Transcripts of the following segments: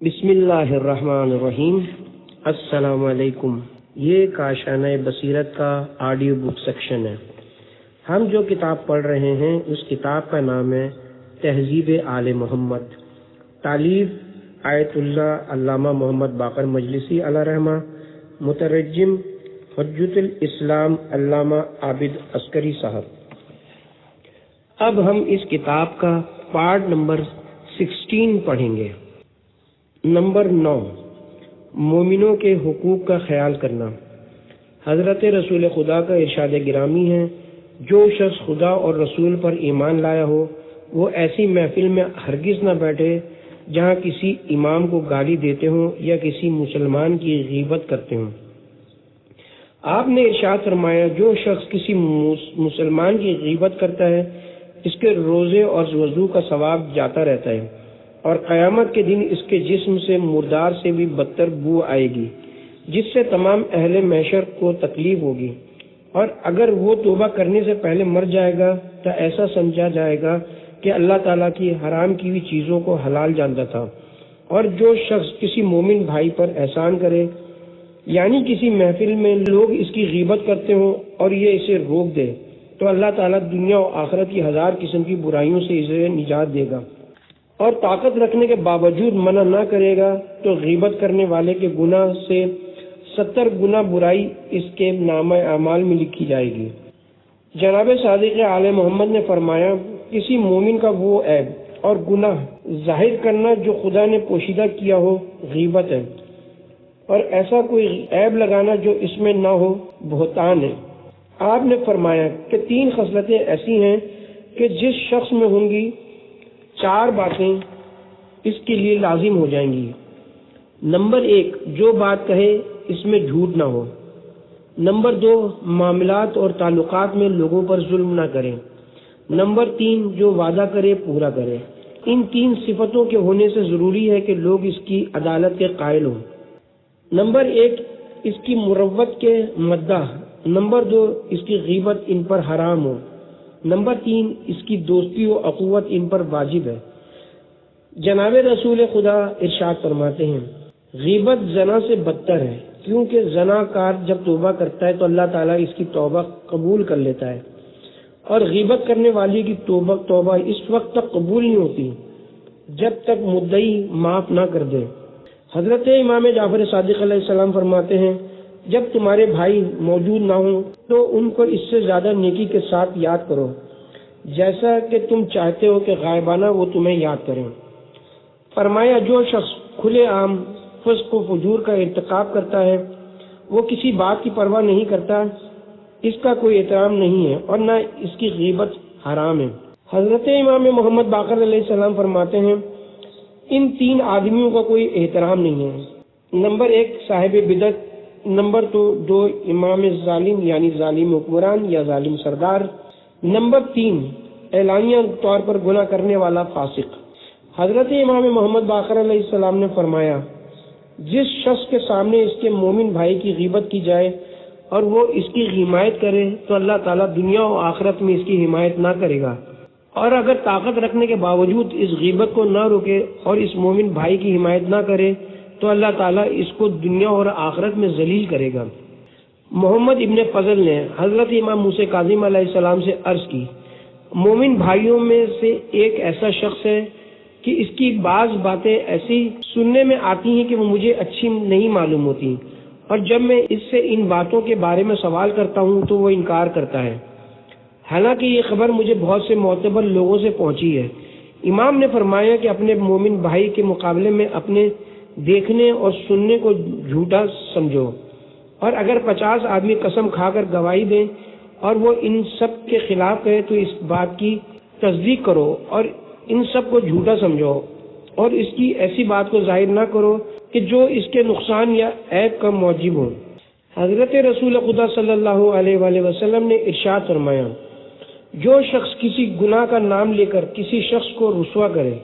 بسم اللہ الرحمن الرحیم۔ السلام علیکم۔ یہ کاشانہ بصیرت کا آڈیو بک سیکشن ہے۔ ہم جو کتاب پڑھ رہے ہیں اس کتاب کا نام ہے تہذیب آل محمد، تالیف آیت اللہ علامہ محمد باقر مجلسی علیہ رحمہ، مترجم حجت الاسلام علامہ عابد عسکری صاحب۔ اب ہم اس کتاب کا پارٹ نمبر 16 پڑھیں گے۔ نمبر 9، مومنوں کے حقوق کا خیال کرنا۔ حضرت رسول خدا کا ارشاد گرامی ہے، جو شخص خدا اور رسول پر ایمان لایا ہو وہ ایسی محفل میں ہرگز نہ بیٹھے جہاں کسی امام کو گالی دیتے ہوں یا کسی مسلمان کی غیبت کرتے ہوں۔ آپ نے ارشاد فرمایا، جو شخص کسی مسلمان کی غیبت کرتا ہے اس کے روزے اور وضو کا ثواب جاتا رہتا ہے، اور قیامت کے دن اس کے جسم سے مردار سے بھی بدتر بو آئے گی، جس سے تمام اہل محشر کو تکلیف ہوگی، اور اگر وہ توبہ کرنے سے پہلے مر جائے گا تو ایسا سمجھا جائے گا کہ اللہ تعالیٰ کی حرام کی ہوئی چیزوں کو حلال جانتا تھا۔ اور جو شخص کسی مومن بھائی پر احسان کرے، یعنی کسی محفل میں لوگ اس کی غیبت کرتے ہوں اور یہ اسے روک دے، تو اللہ تعالیٰ دنیا و آخرت کی 1000 قسم کی برائیوں سے اسے نجات دے گا، اور طاقت رکھنے کے باوجود منع نہ کرے گا تو غیبت کرنے والے کے گناہ سے 70 گنا برائی اس کے نامہ اعمال میں لکھی جائے گی۔ جناب صادق آل محمد نے فرمایا، کسی مومن کا وہ عیب اور گناہ ظاہر کرنا جو خدا نے پوشیدہ کیا ہو غیبت ہے، اور ایسا کوئی عیب لگانا جو اس میں نہ ہو بہتان ہے۔ آپ نے فرمایا کہ 3 خصلتیں ایسی ہیں کہ جس شخص میں ہوں گی 4 باتیں اس کے لیے لازم ہو جائیں گی۔ نمبر 1، جو بات کہے اس میں جھوٹ نہ ہو۔ نمبر 2، معاملات اور تعلقات میں لوگوں پر ظلم نہ کرے۔ نمبر 3، جو وعدہ کرے پورا کرے۔ ان 3 صفتوں کے ہونے سے ضروری ہے کہ لوگ اس کی عدالت کے قائل ہوں۔ نمبر 1، اس کی مروت کے مداح۔ نمبر 2، اس کی غیبت ان پر حرام ہو۔ نمبر 3، اس کی دوستی و اخوت ان پر واجب ہے۔ جناب رسول خدا ارشاد فرماتے ہیں، غیبت زنا سے بدتر ہے، کیونکہ زنا کار جب توبہ کرتا ہے تو اللہ تعالیٰ اس کی توبہ قبول کر لیتا ہے، اور غیبت کرنے والی کی توبہ اس وقت تک قبول نہیں ہوتی جب تک مدعی معاف نہ کر دے۔ حضرت امام جعفر صادق علیہ السلام فرماتے ہیں، جب تمہارے بھائی موجود نہ ہوں تو ان کو اس سے زیادہ نیکی کے ساتھ یاد کرو، جیسا کہ تم چاہتے ہو کہ غائبانہ وہ تمہیں یاد کریں۔ فرمایا، جو شخص کھلے عام فسق و فجور کا ارتکاب کرتا ہے وہ کسی بات کی پرواہ نہیں کرتا، اس کا کوئی احترام نہیں ہے اور نہ اس کی غیبت حرام ہے۔ حضرت امام محمد باقر علیہ السلام فرماتے ہیں، ان 3 آدمیوں کا کوئی احترام نہیں ہے۔ نمبر 1، صاحب بدعت۔ نمبر 2، امام ظالم یعنی ظالم حکمران یا ظالم سردار۔ نمبر 3، اعلانیہ طور پر گناہ کرنے والا فاسق۔ حضرت امام محمد باقر علیہ السلام نے فرمایا، جس شخص کے سامنے اس کے مومن بھائی کی غیبت کی جائے اور وہ اس کی حمایت کرے تو اللہ تعالیٰ دنیا و آخرت میں اس کی حمایت نہ کرے گا، اور اگر طاقت رکھنے کے باوجود اس غیبت کو نہ روکے اور اس مومن بھائی کی حمایت نہ کرے تو اللہ تعالیٰ اس کو دنیا اور آخرت میں ذلیل کرے گا۔ محمد ابن فضل نے حضرت امام موسیٰ کاظم علیہ السلام سے عرض کی، مومن بھائیوں میں سے ایک ایسا شخص ہے کہ اس کی بعض باتیں ایسی سننے میں آتی ہیں کہ وہ مجھے اچھی نہیں معلوم ہوتی، اور جب میں اس سے ان باتوں کے بارے میں سوال کرتا ہوں تو وہ انکار کرتا ہے، حالانکہ یہ خبر مجھے بہت سے معتبر لوگوں سے پہنچی ہے۔ امام نے فرمایا کہ اپنے مومن بھائی کے مقابلے میں اپنے دیکھنے اور سننے کو جھوٹا سمجھو، اور اگر 50 آدمی قسم کھا کر گواہی دیں اور وہ ان سب کے خلاف کہے تو اس بات کی تصدیق کرو اور ان سب کو جھوٹا سمجھو، اور اس کی ایسی بات کو ظاہر نہ کرو کہ جو اس کے نقصان یا عیب کا موجب ہو۔ حضرت رسول خدا صلی اللہ علیہ وآلہ وسلم نے ارشاد فرمایا، جو شخص کسی گناہ کا نام لے کر کسی شخص کو رسوا کرے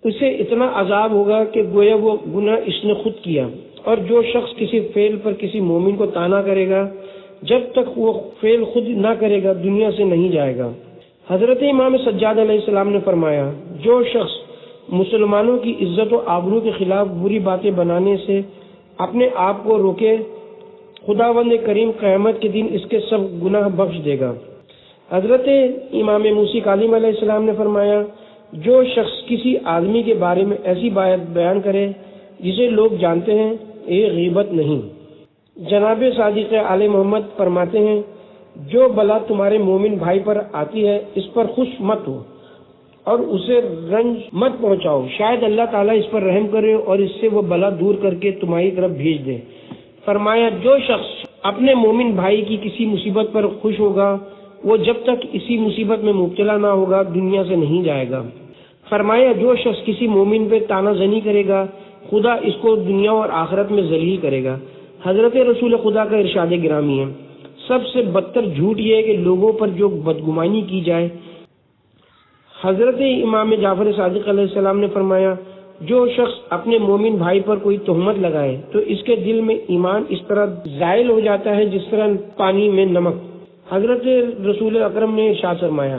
اسے اتنا عذاب ہوگا کہ گویا وہ گناہ اس نے خود کیا، اور جو شخص کسی فعل پر کسی مومن کو طعنا کرے گا جب تک وہ فعل خود نہ کرے گا دنیا سے نہیں جائے گا۔ حضرت امام سجاد علیہ السلام نے فرمایا، جو شخص مسلمانوں کی عزت و آبرو کے خلاف بری باتیں بنانے سے اپنے آپ کو روکے، خداوند کریم قیامت کے دن اس کے سب گناہ بخش دے گا۔ حضرت امام موسی کاظم علیہ السلام نے فرمایا، جو شخص کسی آدمی کے بارے میں ایسی بات بیان کرے جسے لوگ جانتے ہیں، یہ غیبت نہیں۔ جناب صادق آل محمد فرماتے ہیں، جو بلا تمہارے مومن بھائی پر آتی ہے اس پر خوش مت ہو اور اسے رنج مت پہنچاؤ، شاید اللہ تعالیٰ اس پر رحم کرے اور اس سے وہ بلا دور کر کے تمہاری طرف بھیج دے۔ فرمایا، جو شخص اپنے مومن بھائی کی کسی مصیبت پر خوش ہوگا، وہ جب تک اسی مصیبت میں مبتلا نہ ہوگا دنیا سے نہیں جائے گا۔ فرمایا، جو شخص کسی مومن پہ تانا زنی کرے گا، خدا اس کو دنیا اور آخرت میں ذلیل کرے گا۔ حضرت رسول خدا کا ارشاد گرامی ہے، سب سے بدتر جھوٹ یہ ہے کہ لوگوں پر جو بدگمانی کی جائے۔ حضرت امام جعفر صادق علیہ السلام نے فرمایا، جو شخص اپنے مومن بھائی پر کوئی تہمت لگائے تو اس کے دل میں ایمان اس طرح زائل ہو جاتا ہے جس طرح پانی میں نمک۔ حضرت رسول اکرم نے ارشاد فرمایا،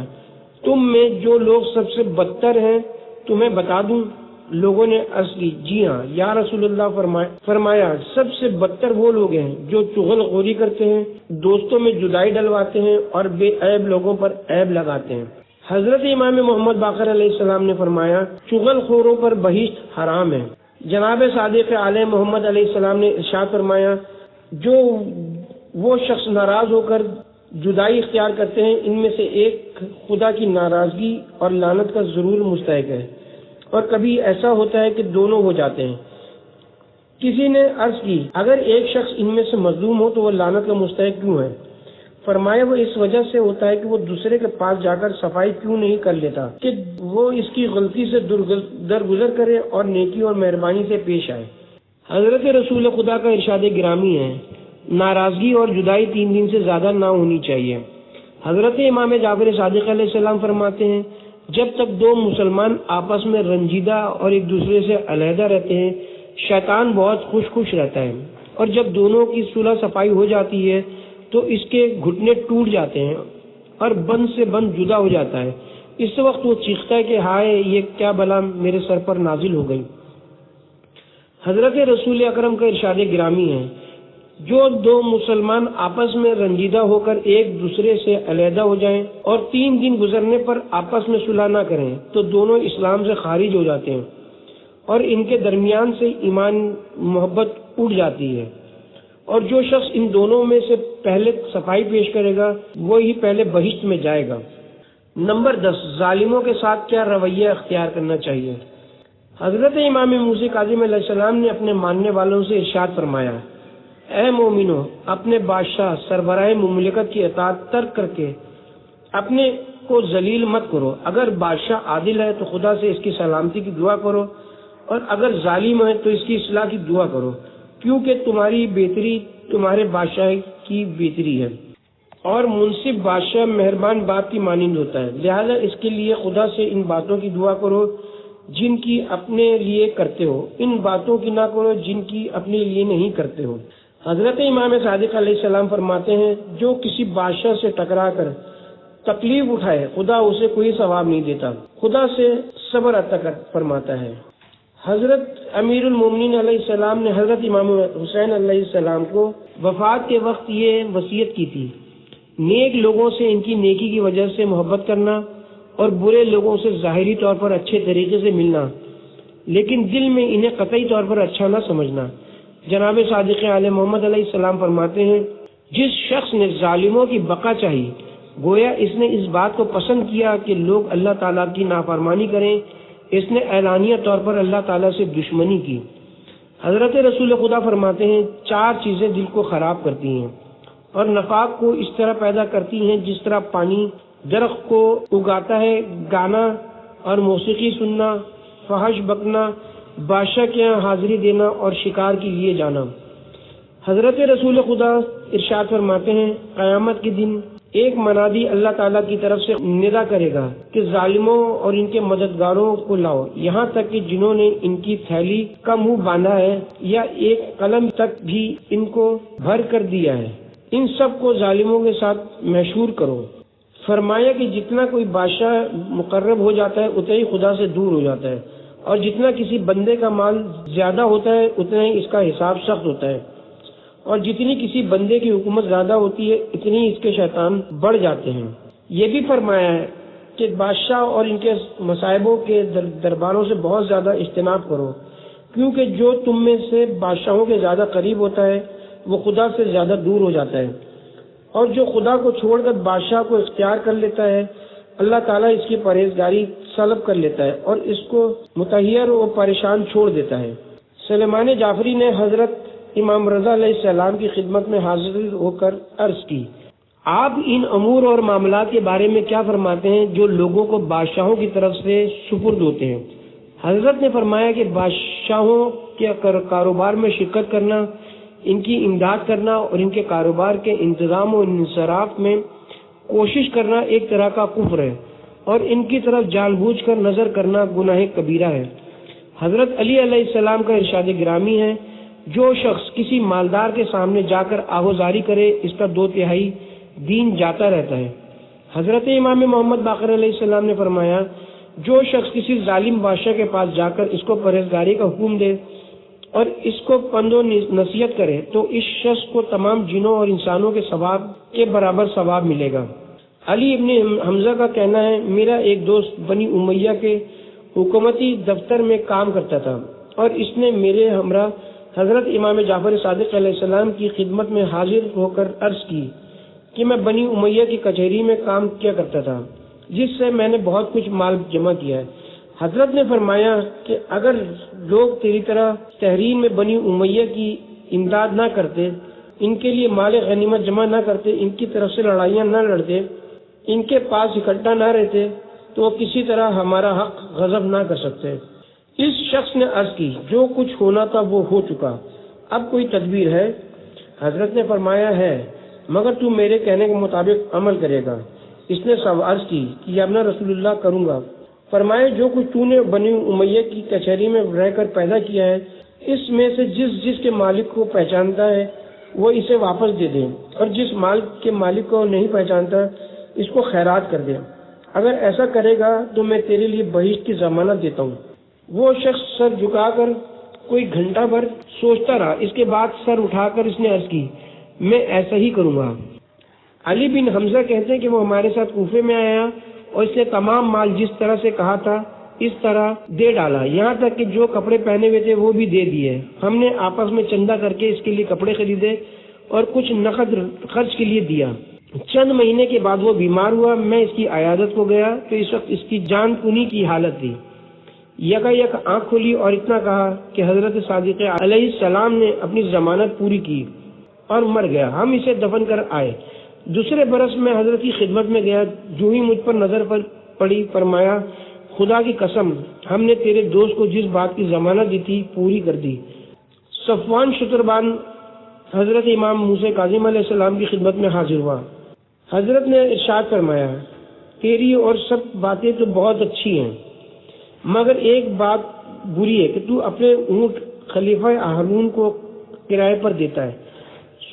تم میں جو لوگ سب سے بدتر ہیں تمہیں بتا دوں؟ لوگوں نے عرض کی، جی ہاں یا رسول اللہ۔ فرمایا، سب سے بدتر وہ لوگ ہیں جو چغل خوری کرتے ہیں، دوستوں میں جدائی ڈلواتے ہیں اور بے عیب لوگوں پر عیب لگاتے ہیں۔ حضرت امام محمد باقر علیہ السلام نے فرمایا، چغل خوروں پر بہشت حرام ہے۔ جناب صادق علیہ محمد علیہ السلام نے ارشاد فرمایا، جو وہ شخص ناراض ہو کر جدائی اختیار کرتے ہیں، ان میں سے ایک خدا کی ناراضگی اور لعنت کا ضرور مستحق ہے، اور کبھی ایسا ہوتا ہے کہ دونوں ہو جاتے ہیں۔ کسی نے عرض کی، اگر ایک شخص ان میں سے مظلوم ہو تو وہ لعنت کا مستحق کیوں ہے؟ فرمایا، وہ اس وجہ سے ہوتا ہے کہ وہ دوسرے کے پاس جا کر صفائی کیوں نہیں کر لیتا کہ وہ اس کی غلطی سے درگزر کرے اور نیکی اور مہربانی سے پیش آئے۔ حضرت رسول خدا کا ارشاد گرامی ہے، ناراضگی اور جدائی 3 دن سے زیادہ نہ ہونی چاہیے۔ حضرت امام جعفر صادق علیہ السلام فرماتے ہیں، جب تک 2 مسلمان آپس میں رنجیدہ اور ایک دوسرے سے علیحدہ رہتے ہیں، شیطان بہت خوش رہتا ہے، اور جب دونوں کی صلح صفائی ہو جاتی ہے تو اس کے گھٹنے ٹوٹ جاتے ہیں اور بند سے بند جدا ہو جاتا ہے۔ اس وقت وہ چیختا ہے کہ ہائے، یہ کیا بلا میرے سر پر نازل ہو گئی۔ حضرت رسول اکرم کا ارشاد گرامی ہے، جو 2 مسلمان آپس میں رنجیدہ ہو کر ایک دوسرے سے علیحدہ ہو جائیں اور 3 دن گزرنے پر آپس میں صلح نہ کریں تو دونوں اسلام سے خارج ہو جاتے ہیں اور ان کے درمیان سے ایمان محبت اٹھ جاتی ہے، اور جو شخص ان دونوں میں سے پہلے صفائی پیش کرے گا وہی پہلے بہشت میں جائے گا۔ نمبر 10، ظالموں کے ساتھ کیا رویہ اختیار کرنا چاہیے؟ حضرت امام موسی کاظم علیہ السلام نے اپنے ماننے والوں سے ارشاد فرمایا، اے مومنو، اپنے بادشاہ سربراہ مملکت کی اطاعت ترک کر کے اپنے کو ذلیل مت کرو۔ اگر بادشاہ عادل ہے تو خدا سے اس کی سلامتی کی دعا کرو، اور اگر ظالم ہے تو اس کی اصلاح کی دعا کرو، کیونکہ تمہاری بہتری تمہارے بادشاہ کی بہتری ہے، اور منصف بادشاہ مہربان باپ کی مانند ہوتا ہے، لہذا اس کے لیے خدا سے ان باتوں کی دعا کرو جن کی اپنے لیے کرتے ہو، ان باتوں کی نہ کرو جن کی اپنے لیے نہیں کرتے ہو۔ حضرت امام صادق علیہ السلام فرماتے ہیں، جو کسی بادشاہ سے ٹکرا کر تکلیف اٹھائے خدا اسے کوئی ثواب نہیں دیتا، خدا سے صبر عطا فرماتا ہے۔ حضرت امیر المومنین علیہ السلام نے حضرت امام حسین علیہ السلام کو وفات کے وقت یہ وصیت کی تھی، نیک لوگوں سے ان کی نیکی کی وجہ سے محبت کرنا اور برے لوگوں سے ظاہری طور پر اچھے طریقے سے ملنا، لیکن دل میں انہیں قطعی طور پر اچھا نہ سمجھنا۔ جناب صادق علیہ محمد علیہ السلام فرماتے ہیں، جس شخص نے ظالموں کی بقا چاہی، گویا اس نے اس بات کو پسند کیا کہ لوگ اللہ تعالیٰ کی نافرمانی کریں، اس نے اعلانیہ طور پر اللہ تعالیٰ سے دشمنی کی۔ حضرت رسول خدا فرماتے ہیں، 4 چیزیں دل کو خراب کرتی ہیں اور نفاق کو اس طرح پیدا کرتی ہیں جس طرح پانی درخت کو اگاتا ہے، گانا اور موسیقی سننا، فحش بکنا، بادشاہ کے یہاں حاضری دینا اور شکار کے لیے جانا۔ حضرت رسول خدا ارشاد فرماتے ہیں، قیامت کے دن ایک منادی اللہ تعالیٰ کی طرف سے ندا کرے گا کہ ظالموں اور ان کے مددگاروں کو لاؤ، یہاں تک کہ جنہوں نے ان کی تھیلی کا منہ باندھا ہے یا ایک قلم تک بھی ان کو بھر کر دیا ہے، ان سب کو ظالموں کے ساتھ محشور کرو۔ فرمایا کہ جتنا کوئی بادشاہ مقرب ہو جاتا ہے اتنا ہی خدا سے دور ہو جاتا ہے، اور جتنا کسی بندے کا مال زیادہ ہوتا ہے اتنا ہی اس کا حساب سخت ہوتا ہے، اور جتنی کسی بندے کی حکومت زیادہ ہوتی ہے اتنی اس کے شیطان بڑھ جاتے ہیں۔ یہ بھی فرمایا ہے کہ بادشاہ اور ان کے مصائبوں کے درباروں سے بہت زیادہ اجتناب کرو، کیونکہ جو تم میں سے بادشاہوں کے زیادہ قریب ہوتا ہے وہ خدا سے زیادہ دور ہو جاتا ہے، اور جو خدا کو چھوڑ کر بادشاہ کو اختیار کر لیتا ہے اللہ تعالیٰ اس کی پرہیزگاری سلب کر لیتا ہے اور اس کو متحیر و پریشان چھوڑ دیتا ہے۔ سلیمان جعفری نے حضرت امام رضا علیہ السلام کی خدمت میں حاضر ہو کر عرض کی، آپ ان امور اور معاملات کے بارے میں کیا فرماتے ہیں جو لوگوں کو بادشاہوں کی طرف سے سپرد ہوتے ہیں؟ حضرت نے فرمایا کہ بادشاہوں کے کاروبار میں شرکت کرنا، ان کی امداد کرنا اور ان کے کاروبار کے انتظام و انصراف میں کوشش کرنا ایک طرح کا کفر ہے، اور ان کی طرف جان بوجھ کر نظر کرنا گناہ کبیرہ ہے۔ حضرت علی علیہ السلام کا ارشاد گرامی ہے، جو شخص کسی مالدار کے سامنے جا کر آہوزاری کرے اس کا 2/3 دین جاتا رہتا ہے۔ حضرت امام محمد باقر علیہ السلام نے فرمایا، جو شخص کسی ظالم بادشاہ کے پاس جا کر اس کو پرہیزگاری کا حکم دے اور اس کو پند و نصیحت کرے تو اس شخص کو تمام جنوں اور انسانوں کے ثواب کے برابر ثواب ملے گا۔ علی ابن حمزہ کا کہنا ہے، میرا ایک دوست بنی امیہ کے حکومتی دفتر میں کام کرتا تھا اور اس نے میرے ہمراہ حضرت امام جعفر صادق علیہ السلام کی خدمت میں حاضر ہو کر عرض کی کہ میں بنی امیہ کی کچہری میں کام کیا کرتا تھا جس سے میں نے بہت کچھ مال جمع کیا ہے۔ حضرت نے فرمایا کہ اگر لوگ تیری طرح تحریر میں بنی امیہ کی امداد نہ کرتے، ان کے لیے مال غنیمت جمع نہ کرتے، ان کی طرف سے لڑائیاں نہ لڑتے، ان کے پاس اکٹھا نہ رہتے تو وہ کسی طرح ہمارا حق غصب نہ کر سکتے۔ اس شخص نے عرض کی، جو کچھ ہونا تھا وہ ہو چکا، اب کوئی تدبیر ہے؟ حضرت نے فرمایا ہے، مگر تو میرے کہنے کے مطابق عمل کرے گا۔ اس نے عرض کی کہ یا ابن رسول اللہ کروں گا۔ فرمایا، جو کچھ تو نے بنی امیہ کی کچہری میں رہ کر پیدا کیا ہے اس میں سے جس کے مالک کو پہچانتا ہے وہ اسے واپس دے دے، اور جس مال کے مالک کو نہیں پہچانتا اس کو خیرات کر دے۔ اگر ایسا کرے گا تو میں تیرے لیے بہشت کی ضمانت دیتا ہوں۔ وہ شخص سر جھکا کر کوئی گھنٹہ بھر سوچتا رہا، اس کے بعد سر اٹھا کر اس نے عرض کی، میں ایسا ہی کروں گا۔ علی بن حمزہ کہتے ہیں کہ وہ ہمارے ساتھ کوفے میں آیا اور اس نے تمام مال جس طرح سے کہا تھا اس طرح دے ڈالا، یہاں تک کہ جو کپڑے پہنے ہوئے تھے وہ بھی دے دیے۔ ہم نے آپس میں چندہ کر کے اس کے لیے کپڑے خریدے اور کچھ نقد خرچ کے لیے دیا۔ چند مہینے کے بعد وہ بیمار ہوا، میں اس کی عیادت کو گیا تو اس وقت اس کی جان کنی کی حالت تھی۔ یک آنکھ کھلی اور اتنا کہا کہ حضرت صادق علیہ السلام نے اپنی ضمانت پوری کی اور مر گیا۔ ہم اسے دفن کر آئے۔ دوسرے برس میں حضرت کی خدمت میں گیا، جو ہی مجھ پر نظر پڑی فرمایا، خدا کی قسم ہم نے تیرے دوست کو جس بات کی ضمانت دی تھی پوری کر دی۔ صفوان شتربان حضرت امام موسیٰ کاظم علیہ السلام کی خدمت میں حاضر ہوا۔ حضرت نے ارشاد فرمایا، تیری اور سب باتیں تو بہت اچھی ہیں، مگر ایک بات بری ہے کہ تو اپنے اونٹ خلیفہ ہارون کو کرائے پر دیتا ہے۔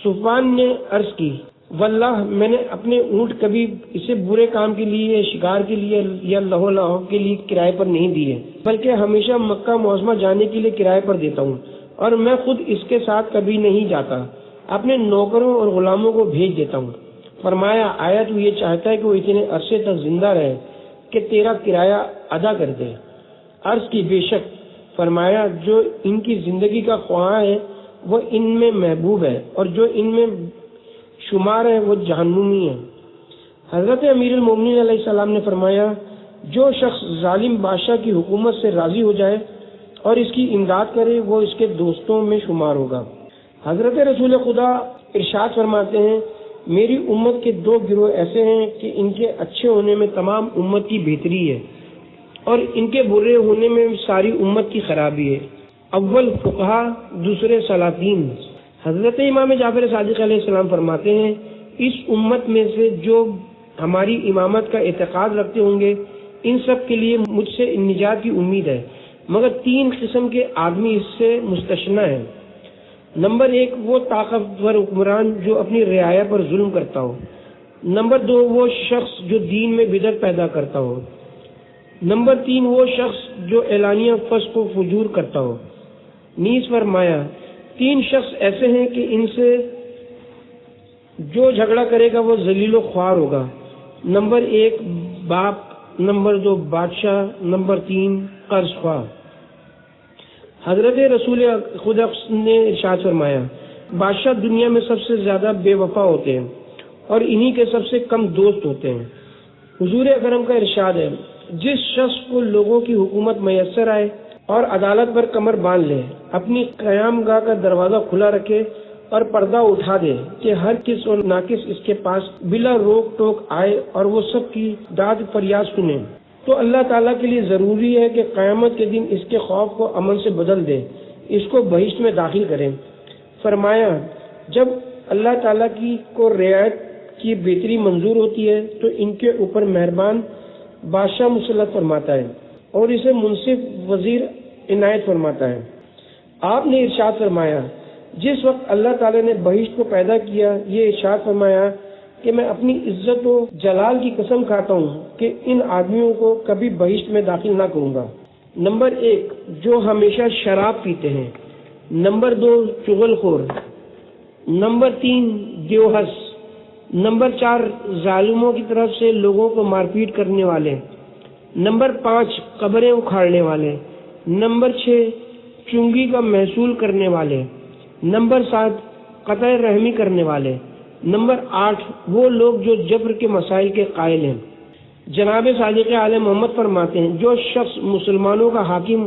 صفوان نے عرض کی، واللہ میں نے اپنے اونٹ کبھی اسے برے کام کے لیے، شکار کے لیے یا لہو لہو کے لیے کرائے پر نہیں دیے، بلکہ ہمیشہ مکہ معظمہ جانے کے لیے کرائے پر دیتا ہوں، اور میں خود اس کے ساتھ کبھی نہیں جاتا، اپنے نوکروں اور غلاموں کو بھیج دیتا ہوں۔ فرمایا، آیا تو یہ چاہتا ہے کہ وہ اتنے عرصے تک زندہ رہے کہ تیرا کرایہ ادا کر دے؟ عرض کی، بے شک۔ فرمایا، جو ان کی زندگی کا خواہاں ہے وہ ان میں محبوب ہے، اور جو ان میں شمار ہے وہ جہنمی ہے۔ حضرت امیر المومنین علیہ السلام نے فرمایا، جو شخص ظالم بادشاہ کی حکومت سے راضی ہو جائے اور اس کی امداد کرے وہ اس کے دوستوں میں شمار ہوگا۔ حضرت رسول خدا ارشاد فرماتے ہیں، میری امت کے 2 گروہ ایسے ہیں کہ ان کے اچھے ہونے میں تمام امت کی بہتری ہے اور ان کے برے ہونے میں ساری امت کی خرابی ہے۔ اول فقہا، دوسرے سلاطین۔ حضرت امام جعفر صادق علیہ السلام فرماتے ہیں، اس امت میں سے جو ہماری امامت کا اعتقاد رکھتے ہوں گے ان سب کے لیے مجھ سے نجات کی امید ہے، مگر 3 قسم کے آدمی اس سے مستثنی ہیں۔ نمبر 1، وہ طاقتور حکمران جو اپنی رعایا پر ظلم کرتا ہو۔ نمبر 2، وہ شخص جو دین میں بدعت پیدا کرتا ہو۔ نمبر 3 وہ شخص جو اعلانیہ فسق و فجور کرتا ہو۔ نیز فرمایا 3 شخص ایسے ہیں کہ ان سے جو جھگڑا کرے گا وہ ذلیل و خوار ہوگا۔ نمبر 1 باپ، نمبر 2 بادشاہ، نمبر 3 قرض خواہ۔ حضرت رسول خدا نے ارشاد فرمایا بادشاہ دنیا میں سب سے زیادہ بے وفا ہوتے ہیں اور انہی کے سب سے کم دوست ہوتے ہیں۔ حضور اکرم کا ارشاد ہے جس شخص کو لوگوں کی حکومت میسر آئے اور عدالت پر کمر باندھ لے، اپنی قیام گاہ کا دروازہ کھلا رکھے اور پردہ اٹھا دے کہ ہر کس اور ناقص اس کے پاس بلا روک ٹوک آئے اور وہ سب کی داد فریاد سنے، تو اللہ تعالیٰ کے لیے ضروری ہے کہ قیامت کے دن اس کے خوف کو امن سے بدل دے، اس کو بہشت میں داخل کریں۔ فرمایا جب اللہ تعالیٰ کو رعایت کی بہتری منظور ہوتی ہے تو ان کے اوپر مہربان بادشاہ مسلط فرماتا ہے اور اسے منصف وزیر عنایت فرماتا ہے۔ آپ نے ارشاد فرمایا جس وقت اللہ تعالیٰ نے بہشت کو پیدا کیا یہ ارشاد فرمایا کہ میں اپنی عزت و جلال کی قسم کھاتا ہوں کہ ان آدمیوں کو کبھی بہشت میں داخل نہ کروں گا۔ نمبر 1 جو ہمیشہ شراب پیتے ہیں، نمبر 2 چغل خور، نمبر 3 دیوہس، نمبر 4 ظالموں کی طرف سے لوگوں کو مار پیٹ کرنے والے، نمبر 5 قبریں اکھاڑنے والے، نمبر 6 چنگی کا محصول کرنے والے، نمبر 7 قطع رحمی کرنے والے، نمبر 8 وہ لوگ جو جبر کے مسائل کے قائل ہیں۔ جناب صادق عالم محمد فرماتے ہیں جو شخص مسلمانوں کا حاکم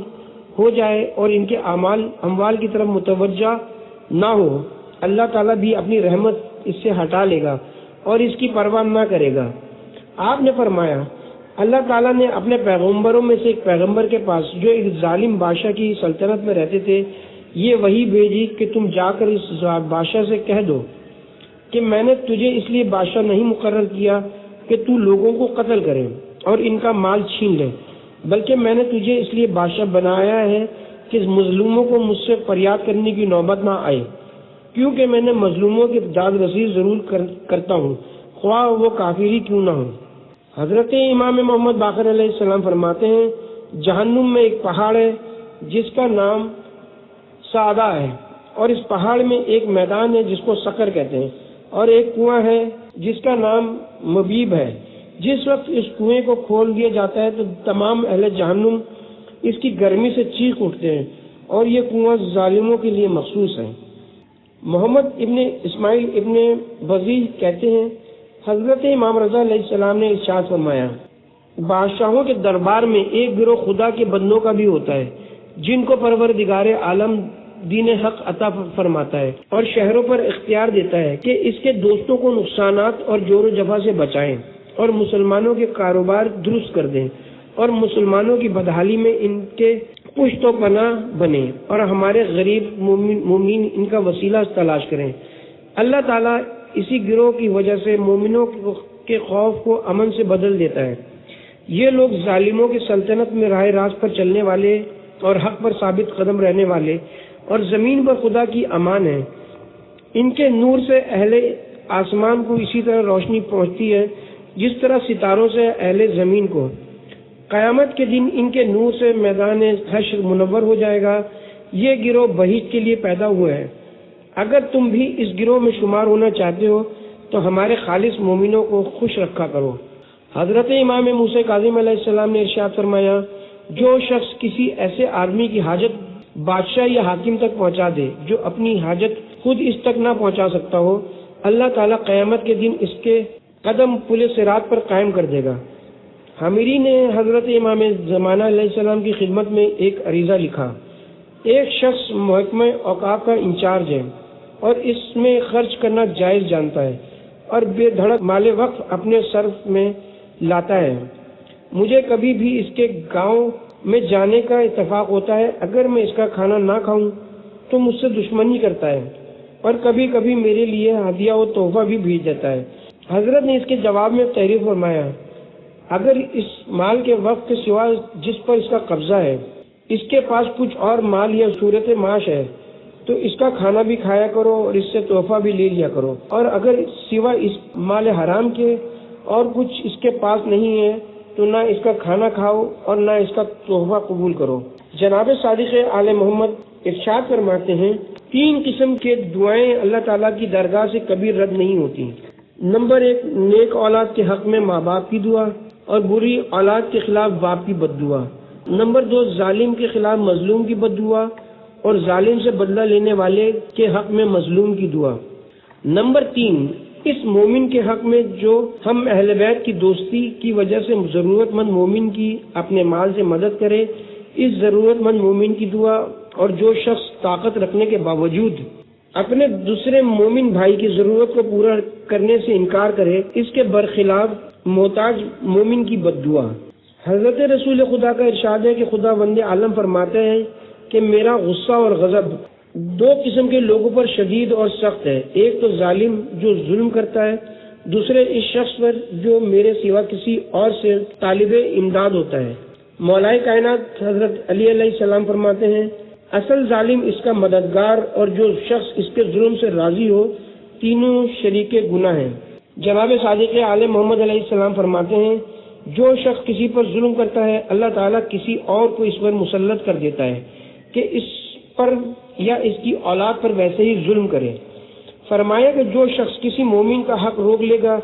ہو جائے اور ان کے اموال کی طرف متوجہ نہ ہو، اللہ تعالیٰ بھی اپنی رحمت اس سے ہٹا لے گا اور اس کی پرواہ نہ کرے گا۔ آپ نے فرمایا اللہ تعالیٰ نے اپنے پیغمبروں میں سے ایک پیغمبر کے پاس جو ایک ظالم بادشاہ کی سلطنت میں رہتے تھے یہ وحی بھیجی کہ تم جا کر اس بادشاہ سے کہہ دو کہ میں نے تجھے اس لیے بادشاہ نہیں مقرر کیا کہ تو لوگوں کو قتل کرے اور ان کا مال چھین لے، بلکہ میں نے تجھے اس لیے بادشاہ بنایا ہے کہ مظلوموں کو مجھ سے فریاد کرنے کی نوبت نہ آئے، کیونکہ میں نے مظلوموں کی داد رسی ضرور کرتا ہوں خواہ وہ کافر ہی کیوں نہ ہو۔ حضرت امام محمد باقر علیہ السلام فرماتے ہیں جہنم میں ایک پہاڑ ہے جس کا نام سعدہ ہے اور اس پہاڑ میں ایک میدان ہے جس کو سقر کہتے ہیں اور ایک کنواں ہے جس کا نام مبیب ہے۔ جس وقت اس کنویں کو کھول دیا جاتا ہے تو تمام اہل جہنم اس کی گرمی سے چیخ اٹھتے ہیں اور یہ کنواں ظالموں کے لیے مخصوص ہے۔ محمد ابن اسماعیل ابن بزیح کہتے ہیں حضرت امام رضا علیہ السلام نے ارشاد فرمایا بادشاہوں کے دربار میں ایک گروہ خدا کے بندوں کا بھی ہوتا ہے جن کو پروردگار عالم دین حق عطا فرماتا ہے اور شہروں پر اختیار دیتا ہے کہ اس کے دوستوں کو نقصانات اور جور و جفا سے بچائیں اور مسلمانوں کے کاروبار درست کر دیں اور مسلمانوں کی بدحالی میں ان کے پشت و پناہ بنے اور ہمارے غریب مومنین ان کا وسیلہ تلاش کریں۔ اللہ تعالیٰ اسی گروہ کی وجہ سے مومنوں کے خوف کو امن سے بدل دیتا ہے۔ یہ لوگ ظالموں کی سلطنت میں راہ راست پر چلنے والے اور حق پر ثابت قدم رہنے والے اور زمین پر خدا کی امان ہیں۔ ان کے نور سے اہل آسمان کو اسی طرح روشنی پہنچتی ہے جس طرح ستاروں سے اہل زمین کو۔ قیامت کے دن ان کے نور سے میدان حشر منور ہو جائے گا۔ یہ گروہ بہشت کے لیے پیدا ہوا ہے۔ اگر تم بھی اس گروہ میں شمار ہونا چاہتے ہو تو ہمارے خالص مومنوں کو خوش رکھا کرو۔ حضرت امام موسیٰ کاظم علیہ السلام نے ارشاد فرمایا جو شخص کسی ایسے آدمی کی حاجت بادشاہ یا حاکم تک پہنچا دے جو اپنی حاجت خود اس تک نہ پہنچا سکتا ہو، اللہ تعالیٰ قیامت کے دن اس کے قدم پل صراط پر قائم کر دے گا۔ حمیری نے حضرت امام زمانہ علیہ السلام کی خدمت میں ایک عریضہ لکھا ایک شخص محکمہ اوقاف کا انچارج ہے اور اس میں خرچ کرنا جائز جانتا ہے اور بے دھڑک مال وقف اپنے صرف میں لاتا ہے۔ مجھے کبھی بھی اس کے گاؤں میں جانے کا اتفاق ہوتا ہے، اگر میں اس کا کھانا نہ کھاؤں تو مجھ سے دشمنی کرتا ہے اور کبھی کبھی میرے لیے ہدیہ و تحفہ بھی بھیج دیتا ہے۔ حضرت نے اس کے جواب میں تحریر فرمایا اگر اس مال کے وقت کے سوا جس پر اس کا قبضہ ہے اس کے پاس کچھ اور مال یا صورت معاش ہے تو اس کا کھانا بھی کھایا کرو اور اس سے تحفہ بھی لے لیا کرو، اور اگر سوا اس مال حرام کے اور کچھ اس کے پاس نہیں ہے تو نہ اس کا کھانا کھاؤ اور نہ اس کا تحفہ قبول کرو۔ جناب صادق آل محمد ارشاد فرماتے ہیں 3 قسم کے دعائیں اللہ تعالیٰ کی درگاہ سے کبھی رد نہیں ہوتی۔ نمبر 1، نیک اولاد کے حق میں ماں باپ کی دعا اور بری اولاد کے خلاف باپ کی بد دعا۔ نمبر 2، ظالم کے خلاف مظلوم کی بد دعا اور ظالم سے بدلہ لینے والے کے حق میں مظلوم کی دعا۔ نمبر 3، اس مومن کے حق میں جو ہم اہل بیت کی دوستی کی وجہ سے ضرورت مند مومن کی اپنے مال سے مدد کرے، اس ضرورت مند مومن کی دعا، اور جو شخص طاقت رکھنے کے باوجود اپنے دوسرے مومن بھائی کی ضرورت کو پورا کرنے سے انکار کرے، اس کے برخلاف محتاج مومن کی بد دعا۔ حضرت رسول خدا کا ارشاد ہے کہ خدا بند عالم فرماتے ہیں کہ میرا غصہ اور غضب 2 قسم کے لوگوں پر شدید اور سخت ہے، ایک تو ظالم جو ظلم کرتا ہے، دوسرے اس شخص پر جو میرے سوا کسی اور سے طالب امداد ہوتا ہے۔ مولا کائنات حضرت علی علیہ السلام فرماتے ہیں اصل ظالم اس کا مددگار اور جو شخص اس کے ظلم سے راضی ہو، تینوں شریک گناہ ہیں۔ جناب صادق آل محمد علیہ السلام فرماتے ہیں جو شخص کسی پر ظلم کرتا ہے اللہ تعالیٰ کسی اور کو اس پر مسلط کر دیتا ہے کہ اس پر یا اس کی اولاد پر ویسے ہی ظلم کرے۔ فرمایا کہ جو شخص کسی مومن کا حق روک لے گا،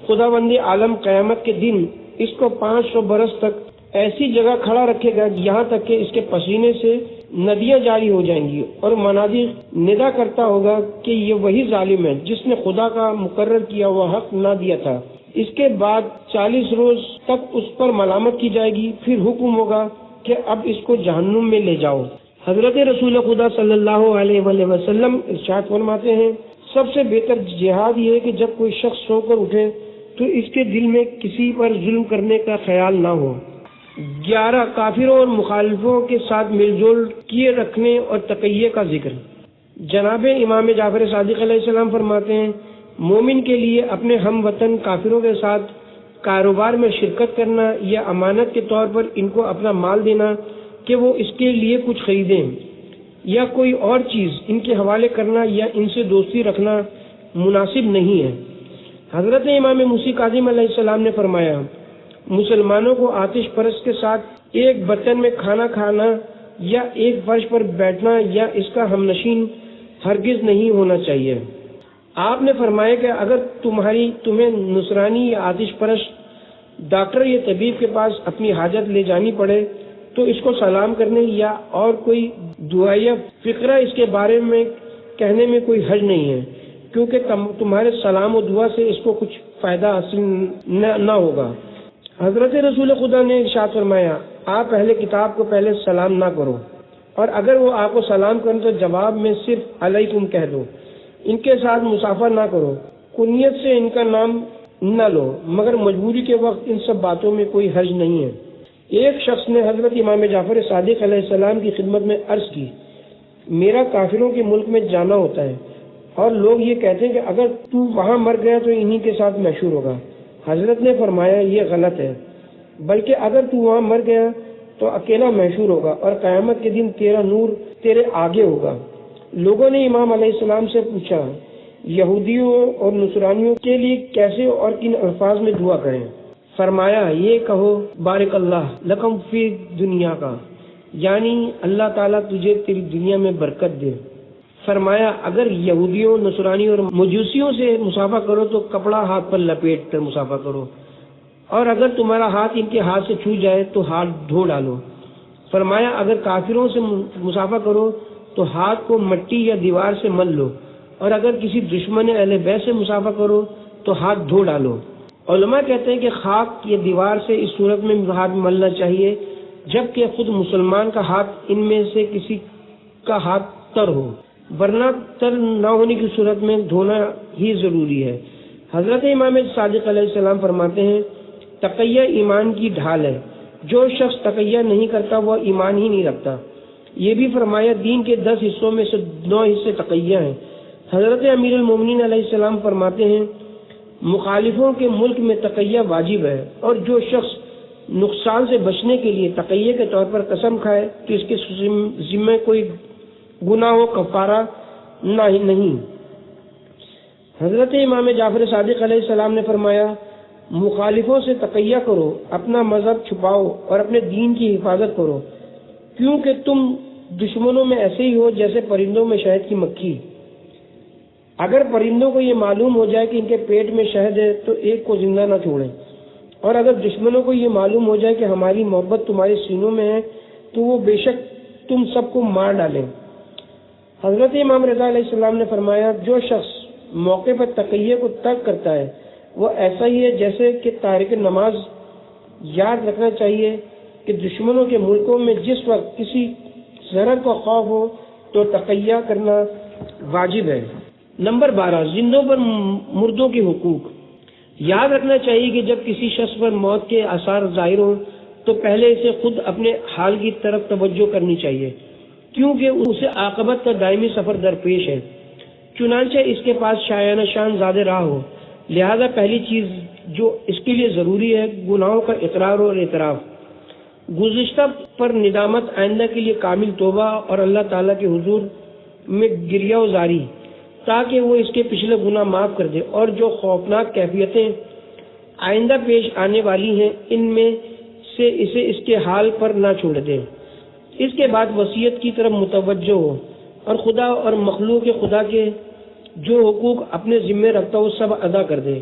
خدا بند عالم قیامت کے دن اس کو 500 برس تک ایسی جگہ کھڑا رکھے گا یہاں تک کہ اس کے پسینے سے ندیاں جاری ہو جائیں گی، اور منادی ندا کرتا ہوگا کہ یہ وہی ظالم ہے جس نے خدا کا مقرر کیا ہوا حق نہ دیا تھا۔ اس کے بعد 40 روز تک اس پر ملامت کی جائے گی، پھر حکم ہوگا کہ اب اس کو جہنم میں لے جاؤ۔ حضرت رسول خدا صلی اللہ علیہ وآلہ وسلم ارشاد فرماتے ہیں سب سے بہتر جہاد یہ ہے کہ جب کوئی شخص سو کر اٹھے تو اس کے دل میں کسی پر ظلم کرنے کا خیال نہ ہو۔ 11 کافروں اور مخالفوں کے ساتھ مل جول کیے رکھنے اور تقیہ کا ذکر۔ جناب امام جعفر صادق علیہ السلام فرماتے ہیں مومن کے لیے اپنے ہم وطن کافروں کے ساتھ کاروبار میں شرکت کرنا یا امانت کے طور پر ان کو اپنا مال دینا کہ وہ اس کے لیے کچھ خریدیں یا کوئی اور چیز ان کے حوالے کرنا یا ان سے دوستی رکھنا مناسب نہیں ہے۔ حضرت امام موسی کاظم علیہ السلام نے فرمایا مسلمانوں کو آتش پرست کے ساتھ ایک برتن میں کھانا کھانا یا ایک فرش پر بیٹھنا یا اس کا ہمنشین ہرگز نہیں ہونا چاہیے۔ آپ نے فرمایا کہ اگر تمہیں نصرانی یا آتش پرست ڈاکٹر یا طبیب کے پاس اپنی حاجت لے جانی پڑے تو اس کو سلام کرنے یا اور کوئی دعا یا فقرہ اس کے بارے میں کہنے میں کوئی حرج نہیں ہے، کیونکہ تمہارے سلام و دعا سے اس کو کچھ فائدہ حاصل نہ ہوگا۔ حضرت رسول خدا نے ارشاد فرمایا آپ اہل کتاب کو پہلے سلام نہ کرو، اور اگر وہ آپ کو سلام کریں تو جواب میں صرف علیکم کہہ دو، ان کے ساتھ مصافحہ نہ کرو، کنیت سے ان کا نام نہ لو، مگر مجبوری کے وقت ان سب باتوں میں کوئی حرج نہیں ہے۔ ایک شخص نے حضرت امام جعفر صادق علیہ السلام کی خدمت میں عرض کی میرا کافروں کے ملک میں جانا ہوتا ہے اور لوگ یہ کہتے ہیں کہ اگر تو وہاں مر گیا تو انہی کے ساتھ محشور ہوگا۔ حضرت نے فرمایا یہ غلط ہے، بلکہ اگر تو وہاں مر گیا تو اکیلا محشور ہوگا اور قیامت کے دن تیرا نور تیرے آگے ہوگا۔ لوگوں نے امام علیہ السلام سے پوچھا یہودیوں اور نصرانیوں کے لیے کیسے اور کن الفاظ میں دعا کریں؟ فرمایا یہ کہو بارک اللہ لکم فی دنیا کا، یعنی اللہ تعالیٰ تجھے تیری دنیا میں برکت دے۔ فرمایا اگر یہودیوں نصرانیوں اور مجوسیوں سے مصافحہ کرو تو کپڑا ہاتھ پر لپیٹ کر مصافحہ کرو، اور اگر تمہارا ہاتھ ان کے ہاتھ سے چھو جائے تو ہاتھ دھو ڈالو۔ فرمایا اگر کافروں سے مصافحہ کرو تو ہاتھ کو مٹی یا دیوار سے مل لو، اور اگر کسی دشمن اہل بیت سے مصافحہ کرو تو ہاتھ دھو ڈالو۔ علماء کہتے ہیں کہ خاک یا دیوار سے اس صورت میں ہاتھ ملنا چاہیے جبکہ خود مسلمان کا ہاتھ ان میں سے کسی کا ہاتھ تر ہو، ورنہ تر نہ ہونے کی صورت میں دھونا ہی ضروری ہے۔ حضرت امام صادق علیہ السلام فرماتے ہیں تقیہ ایمان کی ڈھال ہے، جو شخص تقیہ نہیں کرتا وہ ایمان ہی نہیں رکھتا۔ یہ بھی فرمایا دین کے 10 حصوں میں سے 9 حصے تقیہ ہیں۔ حضرت امیر المومنین علیہ السلام فرماتے ہیں مخالفوں کے ملک میں تقیہ واجب ہے، اور جو شخص نقصان سے بچنے کے لیے تقیہ کے طور پر قسم کھائے تو اس کے ذمہ کوئی گناہ و کفارہ نہیں۔ حضرت امام جعفر صادق علیہ السلام نے فرمایا مخالفوں سے تقیہ کرو، اپنا مذہب چھپاؤ اور اپنے دین کی حفاظت کرو، کیونکہ تم دشمنوں میں ایسے ہی ہو جیسے پرندوں میں شہد کی مکھی۔ اگر پرندوں کو یہ معلوم ہو جائے کہ ان کے پیٹ میں شہد ہے تو ایک کو زندہ نہ چھوڑیں، اور اگر دشمنوں کو یہ معلوم ہو جائے کہ ہماری محبت تمہارے سینوں میں ہے تو وہ بے شک تم سب کو مار ڈالیں۔ حضرت امام رضا علیہ السلام نے فرمایا، جو شخص موقع پر تقیہ کو ترک کرتا ہے وہ ایسا ہی ہے جیسے کہ تارک نماز۔ یاد رکھنا چاہیے کہ دشمنوں کے ملکوں میں جس وقت کسی ضرر کو خوف ہو تو تقیہ کرنا واجب ہے۔ نمبر 12، زندوں پر مردوں کے حقوق۔ یاد رکھنا چاہیے کہ جب کسی شخص پر موت کے آثار ظاہر ہوں تو پہلے اسے خود اپنے حال کی طرف توجہ کرنی چاہیے، کیونکہ اسے عاقبت کا دائمی سفر درپیش ہے، چنانچہ اس کے پاس شایانہ شان زیادہ راہ ہو۔ لہذا پہلی چیز جو اس کے لیے ضروری ہے گناہوں کا اقرار اور اعتراف، گزشتہ پر ندامت، آئندہ کے لیے کامل توبہ اور اللہ تعالیٰ کے حضور میں گریہ وزاری تاکہ وہ اس کے پچھلے گناہ معاف کر دے، اور جو خوفناک کیفیتیں آئندہ پیش آنے والی ہیں ان میں سے اسے اس کے حال پر نہ چھوڑ دے۔ اس کے بعد وصیت کی طرف متوجہ ہو اور خدا اور مخلوق خدا کے جو حقوق اپنے ذمہ رکھتا ہو سب ادا کر دے۔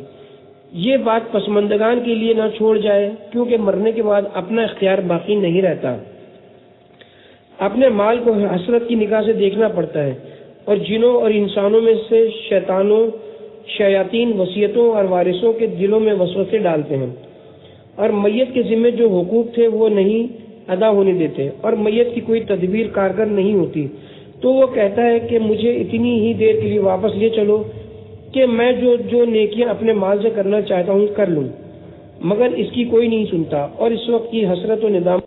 یہ بات پسماندگان کے لیے نہ چھوڑ جائے، کیونکہ مرنے کے بعد اپنا اختیار باقی نہیں رہتا۔ اپنے مال کو حسرت کی نگاہ سے دیکھنا پڑتا ہے، اور جنوں اور انسانوں میں سے شیاطین وصیتوں اور وارثوں کے دلوں میں وسوسے ڈالتے ہیں، اور میت کے ذمہ جو حقوق تھے وہ نہیں ادا ہونے دیتے، اور میت کی کوئی تدبیر کارگر نہیں ہوتی، تو وہ کہتا ہے کہ مجھے اتنی ہی دیر کے لیے واپس لے چلو کہ میں جو نیکیاں اپنے مال سے کرنا چاہتا ہوں کر لوں، مگر اس کی کوئی نہیں سنتا، اور اس وقت کی حسرت و ندامت